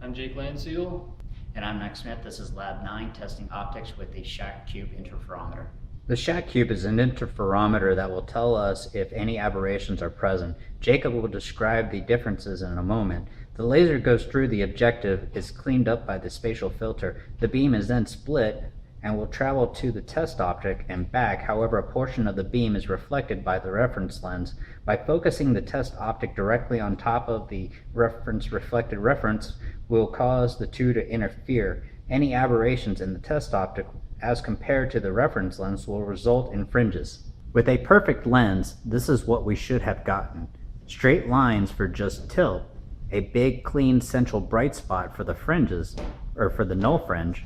I'm Jake Landseal. And I'm Nick Smith. This is Lab 9, testing optics with the Shack Cube interferometer. The Shack Cube is an interferometer that will tell us if any aberrations are present. Jacob will describe the differences in a moment. The laser goes through the objective, is cleaned up by the spatial filter. The beam is then split and will travel to the test optic and back. However, a portion of the beam is reflected by the reference lens. By focusing the test optic directly on top of the reflected reference will cause the two to interfere. Any aberrations in the test optic as compared to the reference lens will result in fringes. With a perfect lens, this is what we should have gotten. Straight lines for just tilt, a big clean central bright spot for the fringes, or for the null fringe.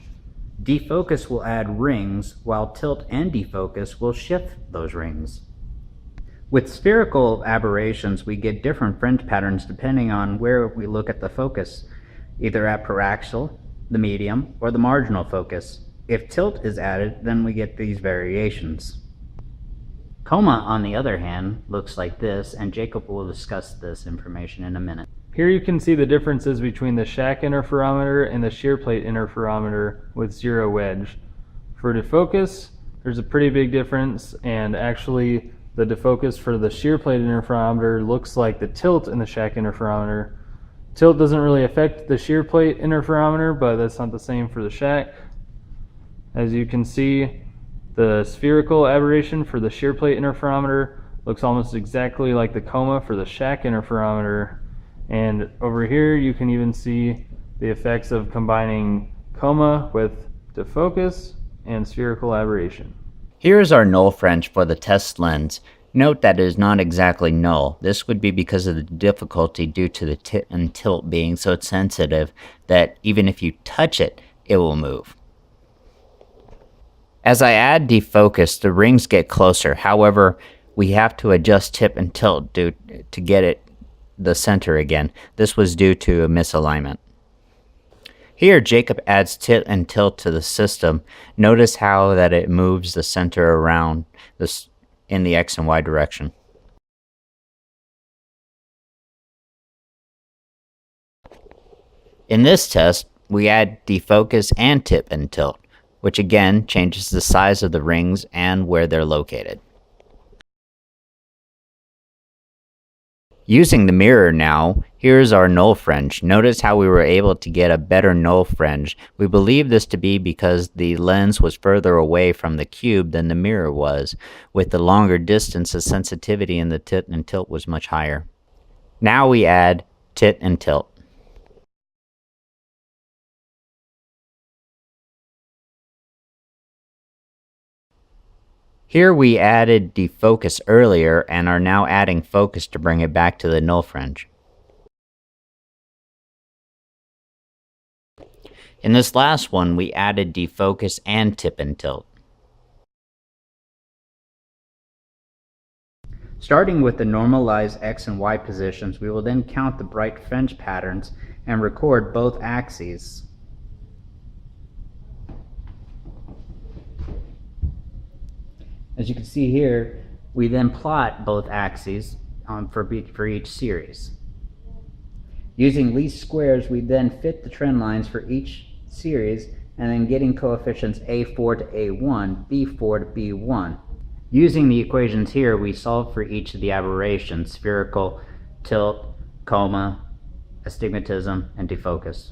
Defocus will add rings, while tilt and defocus will shift those rings. With spherical aberrations, we get different fringe patterns depending on where we look at the focus, either at paraxial, the medium, or the marginal focus. If tilt is added, then we get these variations. Coma, on the other hand, looks like this, and Jacob will discuss this information in a minute. Here you can see the differences between the Shack interferometer and the shear plate interferometer with zero wedge. For defocus, there's a pretty big difference, and actually the defocus for the shear plate interferometer looks like the tilt in the Shack interferometer. Tilt doesn't really affect the shear plate interferometer, but that's not the same for the Shack. As you can see, the spherical aberration for the shear plate interferometer looks almost exactly like the coma for the Shack interferometer. And over here you can even see the effects of combining coma with defocus and spherical aberration. Here is our null fringe for the test lens. Note that it is not exactly null. This would be because of the difficulty due to the tip and tilt being so sensitive that even if you touch it, it will move. As I add defocus, the rings get closer. However, we have to adjust tip and tilt to get it the center again. This was due to a misalignment. Here, Jacob adds tip and tilt to the system. Notice how that it moves the center around this in the X and Y direction. In this test, we add defocus and tip and tilt, which again changes the size of the rings and where they're located. Using the mirror now, here's our null fringe. Notice how we were able to get a better null fringe. We believe this to be because the lens was further away from the cube than the mirror was. With the longer distance, the sensitivity in the tit and tilt was much higher. Now we add tit and tilt. Here we added defocus earlier and are now adding focus to bring it back to the null fringe. In this last one, we added defocus and tip and tilt. Starting with the normalized X and Y positions, we will then count the bright fringe patterns and record both axes. As you can see here, we then plot both axes for each series. Using least squares, we then fit the trend lines for each series and then getting coefficients A4 to A1, B4 to B1. Using the equations here, we solve for each of the aberrations: spherical, tilt, coma, astigmatism, and defocus.